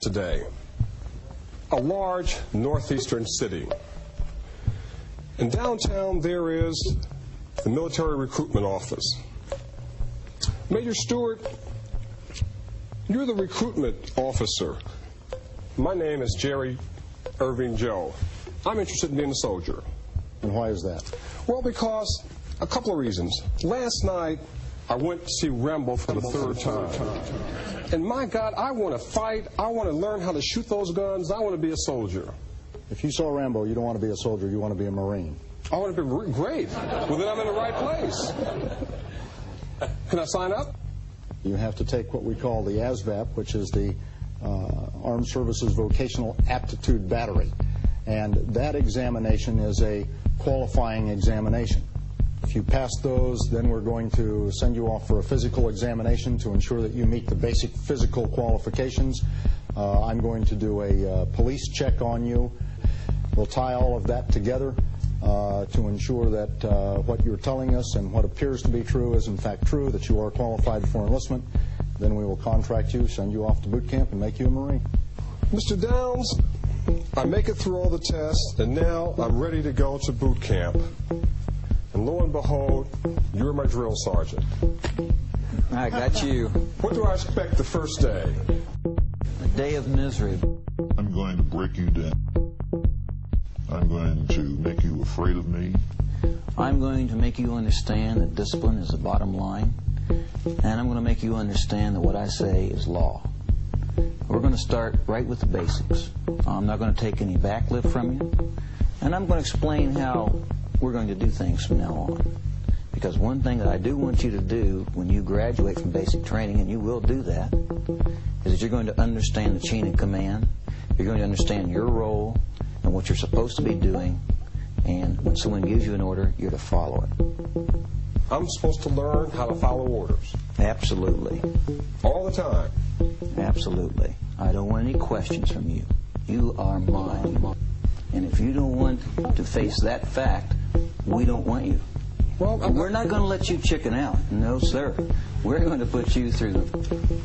Today, a large northeastern city. In downtown there is the military recruitment office. Major Stewart, you're the recruitment officer. My name is Jerry Irving Joe. I'm interested in being a soldier. And why is that? Well, because a couple of reasons. Last night I went to see Rambo for the third time. And my God, I want to fight. I want to learn how to shoot those guns. I want to be a soldier. If you saw Rambo, you don't want to be a soldier, you want to be a Marine. I want to be great. Well, then I'm in the right place. Can I sign up? You have to take what we call the ASVAB, which is the Armed Services Vocational Aptitude Battery. And that examination is a qualifying examination. If you pass those, then we're going to send you off for a physical examination to ensure that you meet the basic physical qualifications. I'm going to do a police check on you. We'll tie all of that together to ensure that what you're telling us and what appears to be true is in fact true, that you are qualified for enlistment. Then we will contract you, send you off to boot camp, and make you a Marine. Mr. Downs, I make it through all the tests, and now I'm ready to go to boot camp. And lo and behold, you're my drill sergeant. I got you. What do I expect the first day? A day of misery. I'm going to break you down. I'm going to make you afraid of me. I'm going to make you understand that discipline is the bottom line. And I'm going to make you understand that what I say is law. We're going to start right with the basics. I'm not going to take any backlift from you. And I'm going to explain how we're going to do things from now on. Because one thing that I do want you to do when you graduate from basic training, and you will do that, is that you're going to understand the chain of command. You're going to understand your role and what you're supposed to be doing. And when someone gives you an order, you're to follow it. I'm supposed to learn how to follow orders. Absolutely. All the time. Absolutely. I don't want any questions from you. You are mine. And if you don't want to face that fact, we don't want you. Well, we're not going to let you chicken out. No, sir. We're going to put you through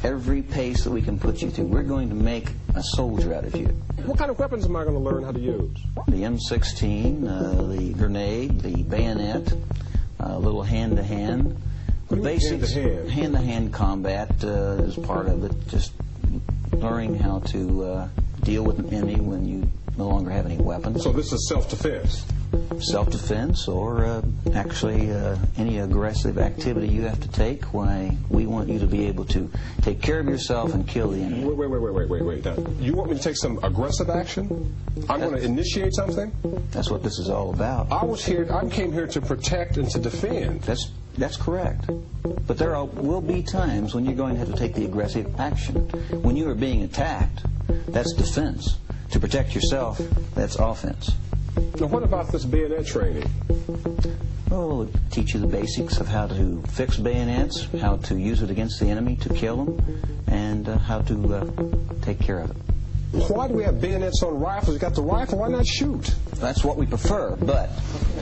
every pace that we can put you through. We're going to make a soldier out of you. What kind of weapons am I going to learn how to use? The M16, the grenade, the bayonet, a little hand-to-hand. What do you mean hand-to-hand? Hand-to-hand combat is part of it. Just learning how to deal with an enemy when you no longer have any weapons. So this is self-defense? Self-defense, or actually any aggressive activity you have to take. Why, we want you to be able to take care of yourself and kill the enemy. Wait. Now, you want me to take some aggressive action? I'm going to initiate something? That's what this is all about. I came here to protect and to defend. That's correct. But there will be times when you're going to have to take the aggressive action. When you are being attacked, that's defense. To protect yourself, that's offense. Now, what about this bayonet training? Well, we'll teach you the basics of how to fix bayonets, how to use it against the enemy to kill them, and how to take care of it. Why do we have bayonets on rifles? You got the rifle, why not shoot? That's what we prefer, but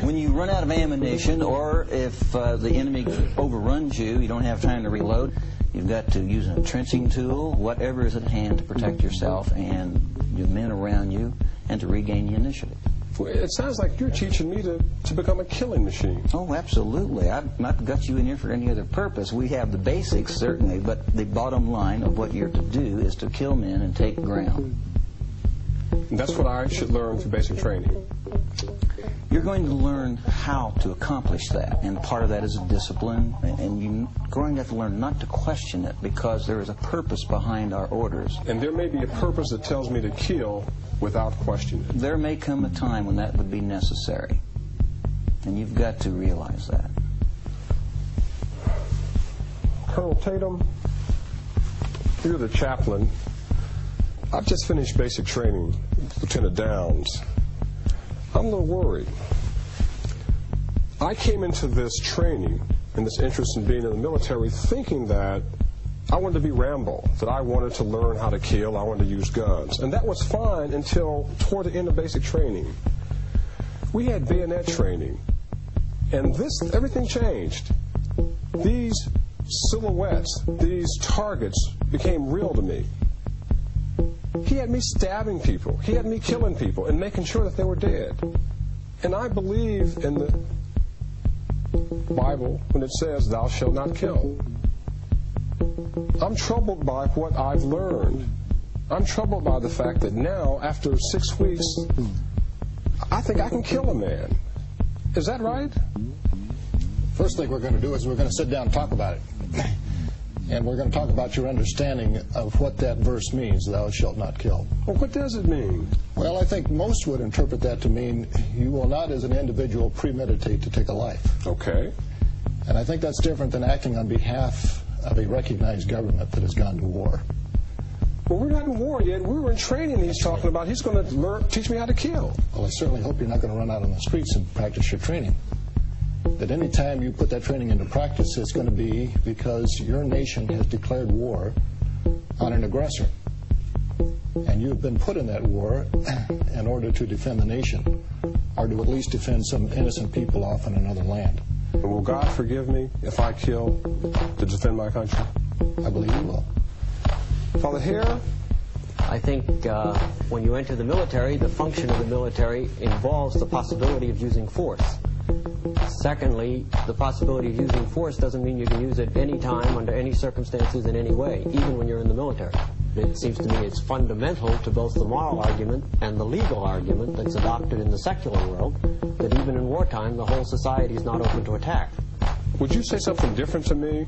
when you run out of ammunition, or if the enemy overruns you, you don't have time to reload, you've got to use an entrenching tool, whatever is at hand to protect yourself and your men around you, and to regain the initiative. It sounds like you're teaching me to become a killing machine. Oh, absolutely. I've not got you in here for any other purpose. We have the basics, certainly, but the bottom line of what you're to do is to kill men and take ground. And that's what I should learn through basic training. You're going to learn how to accomplish that, and part of that is discipline, and you're going to have to learn not to question it, because there is a purpose behind our orders. And there may be a purpose that tells me to kill without questioning. There may come a time when that would be necessary, and you've got to realize that. Colonel Tatum, you're the chaplain. I've just finished basic training, Lieutenant Downs. I'm a little worried. I came into this training and this interest in being in the military thinking that I wanted to be Rambo, that I wanted to learn how to kill, I wanted to use guns. And that was fine until toward the end of basic training. We had bayonet training, and everything changed. These silhouettes, these targets became real to me. He had me stabbing people. He had me killing people and making sure that they were dead. And I believe in the Bible when it says, "Thou shalt not kill." I'm troubled by what I've learned. I'm troubled by the fact that now, after 6 weeks, I think I can kill a man. Is that right? First thing we're going to do is we're going to sit down and talk about it. And we're going to talk about your understanding of what that verse means, "Thou shalt not kill." Well, what does it mean? Well, I think most would interpret that to mean you will not, as an individual, premeditate to take a life. Okay. And I think that's different than acting on behalf of a recognized government that has gone to war. Well, we're not in war yet. We were in training he's talking about. He's going to teach me how to kill. Well, I certainly hope you're not going to run out on the streets and practice your training. That any time you put that training into practice, it's going to be because your nation has declared war on an aggressor. And you've been put in that war in order to defend the nation, or to at least defend some innocent people off in another land. Will God forgive me if I kill to defend my country? I believe He will. Father Hare? I think when you enter the military, the function of the military involves the possibility of using force. Secondly, the possibility of using force doesn't mean you can use it any time, under any circumstances, in any way, even when you're in the military. It seems to me it's fundamental to both the moral argument and the legal argument that's adopted in the secular world, that even in wartime, the whole society is not open to attack. Would you say something different to me?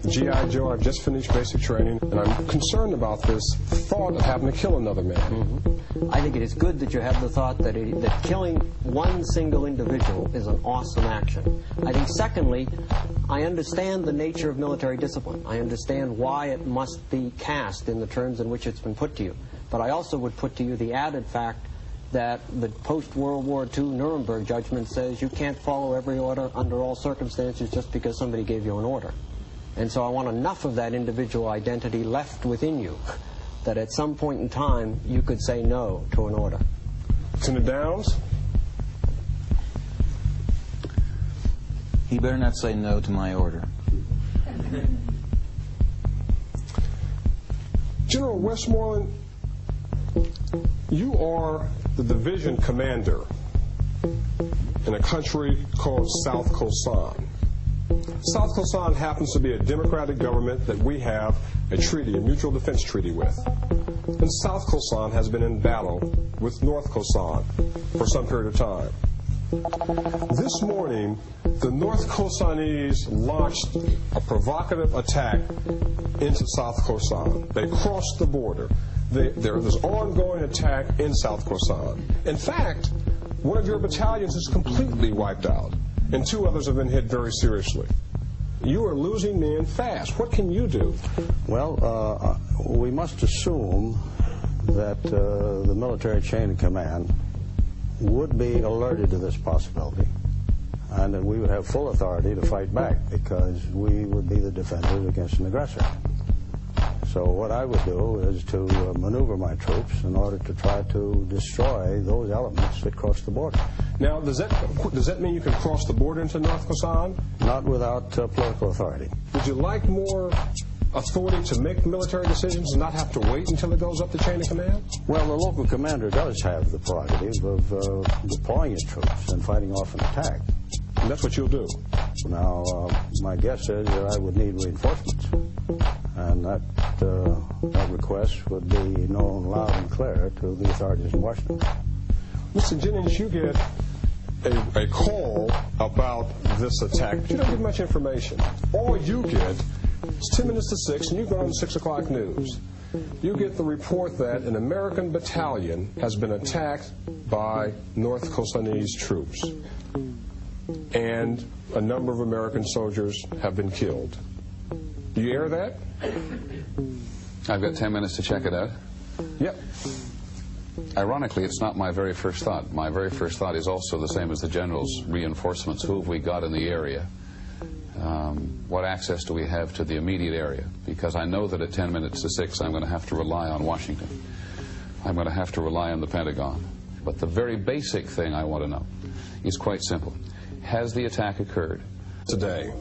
G.I. Joe, I've just finished basic training, and I'm concerned about this thought of having to kill another man. Mm-hmm. I think it is good that you have the thought that killing one single individual is an awesome action. I think, secondly, I understand the nature of military discipline. I understand why it must be cast in the terms in which it's been put to you. But I also would put to you the added fact that the post-World War II Nuremberg judgment says you can't follow every order under all circumstances just because somebody gave you an order. And so I want enough of that individual identity left within you that at some point in time you could say no to an order. Lieutenant Downs? He better not say no to my order. General Westmoreland, you are the division commander in a country called South Khorasan. South Khorasan happens to be a democratic government that we have a treaty, a mutual defense treaty with. And South Khorasan has been in battle with North Khorasan for some period of time. This morning, the North Khorasanese launched a provocative attack into South Khorasan. They crossed the border. There was an ongoing attack in South Khorasan. In fact, one of your battalions is completely wiped out, and 2 others have been hit very seriously. You are losing men fast. What can you do? Well, we must assume that the military chain of command would be alerted to this possibility, and that we would have full authority to fight back because we would be the defenders against an aggressor. So what I would do is to maneuver my troops in order to try to destroy those elements that cross the border. Now, does that mean you can cross the border into North Khorasan? Not without political authority. Would you like more authority to make military decisions and not have to wait until it goes up the chain of command? Well, the local commander does have the prerogative of deploying his troops and fighting off an attack. And that's what you'll do? Now, my guess is that I would need reinforcements, and that request would be known loud and clear to the authorities in Washington. Mr. Jennings, you get a call about this attack, but you don't get much information. All you get is 10 minutes to 6, and you go on the 6 o'clock news. You get the report that an American battalion has been attacked by North Khorasanese troops, and a number of American soldiers have been killed. Do you air that? I've got 10 minutes to check it out. Yep. Ironically, it's not my very first thought. My very first thought is also the same as the general's: reinforcements. Who have we got in the area? What access do we have to the immediate area? Because I know that at 10 minutes to 6, I'm going to have to rely on Washington. I'm going to have to rely on the Pentagon. But the very basic thing I want to know is quite simple. Has the attack occurred? Today.